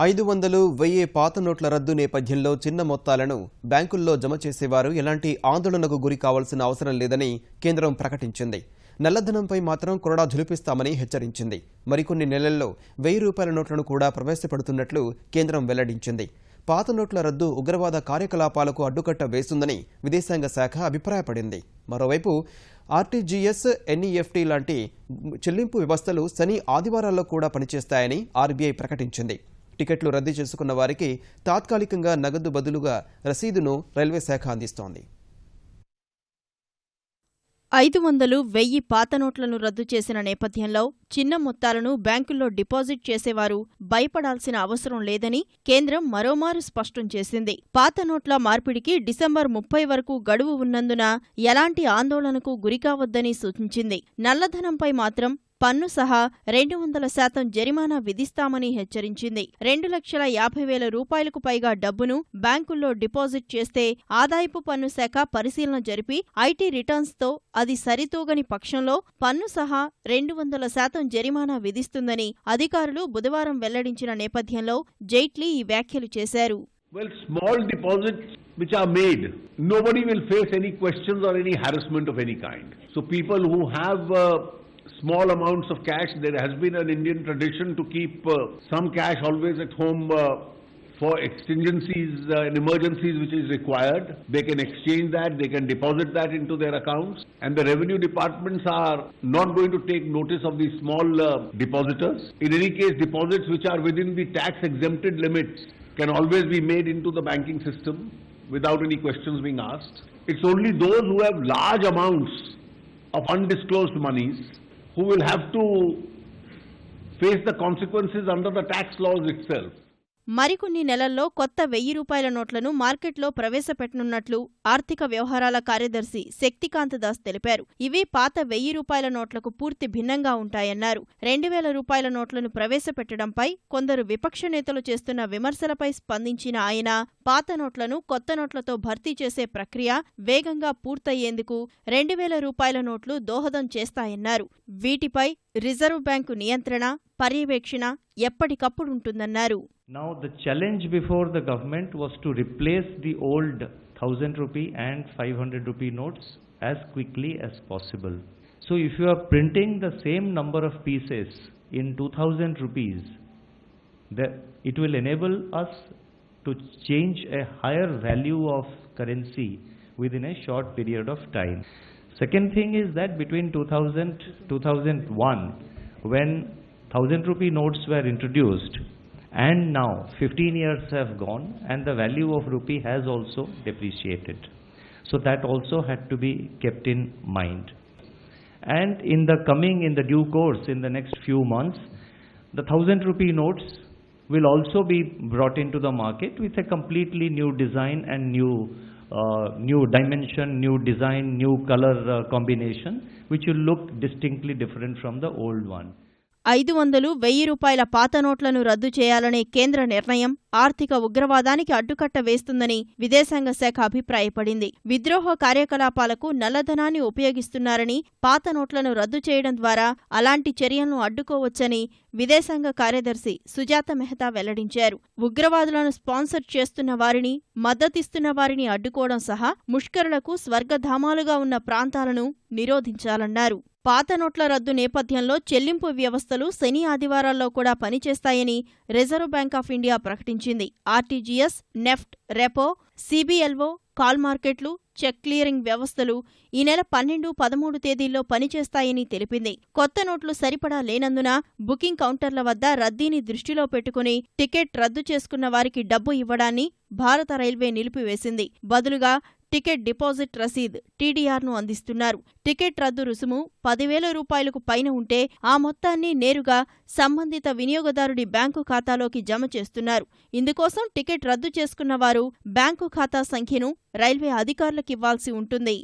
500, 1000 పాత నోట్ల రద్దు నేపథ్యంలో చిన్న మొత్తాలను బ్యాంకుల్లో జమ చేసేవారు ఎలాంటి ఆందోళనకు గురి కావాల్సిన అవసరం లేదని కేంద్రం ప్రకటించింది. నల్లధనంపై మాత్రం కొరడా ఝులిపిస్తామని హెచ్చరించింది. మరికొన్ని నెలల్లో 1000 రూపాయల నోట్లను కూడా ప్రవేశపెడుతున్నట్లు కేంద్రం వెల్లడించింది. పాత నోట్ల రద్దు ఉగ్రవాద కార్యకలాపాలకు అడ్డుకట్ట వేస్తుందని విదేశాంగ శాఖ అభిప్రాయపడింది. మరోవైపు ఆర్టీజీఎస్, ఎన్ఈఎఫ్టీ లాంటి చెల్లింపు వ్యవస్థలు శని, ఆదివారాల్లో కూడా పనిచేస్తాయని ఆర్బీఐ ప్రకటించింది. టికెట్లు రద్దు చేసుకున్న వారికి తాత్కాలికంగా నగదు బదులుగా రసీదును రైల్వే శాఖ అందిస్తోంది. 500, 1000 పాత నోట్లను రద్దు చేసిన నేపథ్యంలో చిన్న మొత్తాలను బ్యాంకుల్లో డిపాజిట్ చేసేవారు భయపడాల్సిన అవసరం లేదని కేంద్రం మరోమారు స్పష్టం చేసింది. పాత నోట్ల మార్పిడికి డిసెంబర్ 30 వరకు గడువు ఉన్నందున ఎలాంటి ఆందోళనకు గురికావద్దని సూచించింది. నల్లధనంపై మాత్రం పన్ను సహా 200% జరిమానా విధిస్తామని హెచ్చరించింది. 2,50,000 రూపాయలకు పైగా డబ్బును బ్యాంకుల్లో డిపాజిట్ చేస్తే ఆదాయపు పన్ను శాఖ పరిశీలన జరిపి ఐటీ రిటర్న్స్తో అది సరితూగని పక్షంలో పన్ను సహా 200% జరిమానా విధిస్తుందని అధికారులు బుధవారం వెల్లడించిన నేపథ్యంలో జైట్లీ ఈ వ్యాఖ్యలు చేశారు. Well, small deposits which are made, nobody will face any questions or any harassment of any kind. So people who have small amounts of cash, there has been an Indian tradition to keep some cash always at home for exigencies and emergencies which is required. They can exchange that, they can deposit that into their accounts, and the revenue departments are not going to take notice of these small depositors. In any case, deposits which are within the tax exempted limits can always be made into the banking system without any questions being asked. It's only those who have large amounts of undisclosed monies who will have to face the consequences under the tax laws itself. మరికొన్ని నెలల్లో కొత్త 1000 రూపాయల నోట్లను మార్కెట్లో ప్రవేశపెట్టనున్నట్లు ఆర్థిక వ్యవహారాల కార్యదర్శి శక్తికాంత దాస్ తెలిపారు. ఇవి పాత 1000 రూపాయల నోట్లకు పూర్తి భిన్నంగా ఉంటాయన్నారు. 2000 రూపాయల నోట్లను ప్రవేశపెట్టడంపై కొందరు విపక్ష నేతలు చేస్తున్న విమర్శలపై స్పందించిన ఆయన పాత నోట్లను కొత్త నోట్లతో భర్తీ చేసే ప్రక్రియ వేగంగా పూర్తయ్యేందుకు 2000 రూపాయల నోట్లు దోహదం చేస్తాయన్నారు. వీటిపై రిజర్వ్ బ్యాంకు నియంత్రణ, పర్యవేక్షణ ఎప్పటికప్పుడుంటుందన్నారు. Now the challenge before the government was to replace the old 1000 rupee and 500 rupee notes as quickly as possible. So if you are printing the same number of pieces in 2000 rupees, it will enable us to change a higher value of currency within a short period of time. Second thing is that between 2000-2001, when 1000 rupee notes were introduced, and now 15 years have gone and the value of rupee has also depreciated. So that also had to be kept in mind. And in the due course, in the next few months, the 1000 rupee notes will also be brought into the market with a completely new design and new dimension, new design, new color combination, which will look distinctly different from the old one. 500, 1000 రూపాయల పాత నోట్లను రద్దు చేయాలనే కేంద్ర నిర్ణయం ఆర్థిక ఉగ్రవాదానికి అడ్డుకట్ట వేస్తుందని విదేశాంగ శాఖ అభిప్రాయపడింది. విద్రోహ కార్యకలాపాలకు నల్లధనాన్ని ఉపయోగిస్తున్నారని, పాత నోట్లను రద్దు చేయడం ద్వారా అలాంటి చర్యలను అడ్డుకోవచ్చని విదేశాంగ కార్యదర్శి సుజాత మెహతా వెల్లడించారు. ఉగ్రవాదులను స్పాన్సర్ చేస్తున్న వారిని, మద్దతిస్తున్న వారిని అడ్డుకోవడం సహా ముష్కరులకు స్వర్గధామాలుగా ఉన్న ప్రాంతాలను నిరోధించాలన్నారు. పాత నోట్ల రద్దు నేపథ్యంలో చెల్లింపు వ్యవస్థలు శని, ఆదివారాల్లో కూడా పనిచేస్తాయని రిజర్వ్ బ్యాంక్ ఆఫ్ ఇండియా ప్రకటించింది. ఆర్టీజీఎస్, నెఫ్ట్, రెపో, సిబిఎల్ఓ, కాల్ మార్కెట్లు, చెక్ క్లియరింగ్ వ్యవస్థలు ఈ నెల 12, 13 తేదీల్లో పనిచేస్తాయని తెలిపింది. కొత్త నోట్లు సరిపడా లేనందున బుకింగ్ కౌంటర్ల వద్ద రద్దీని దృష్టిలో పెట్టుకుని టికెట్ రద్దు చేసుకున్న వారికి డబ్బు ఇవ్వడాన్ని భారత రైల్వే నిలిపివేసింది. బదులుగా టికెట్ డిపాజిట్ రసీద్, టీడీఆర్ను అందిస్తున్నారు. టికెట్ రద్దు రుసుము 10,000 రూపాయలకు పైన ఉంటే ఆ మొత్తాన్ని నేరుగా సంబంధిత వినియోగదారుడి బ్యాంకు ఖాతాలోకి జమ చేస్తున్నారు. ఇందుకోసం టికెట్ రద్దు చేసుకున్న వారు బ్యాంకు ఖాతా సంఖ్యను రైల్వే అధికారులకివ్వాల్సి ఉంటుంది.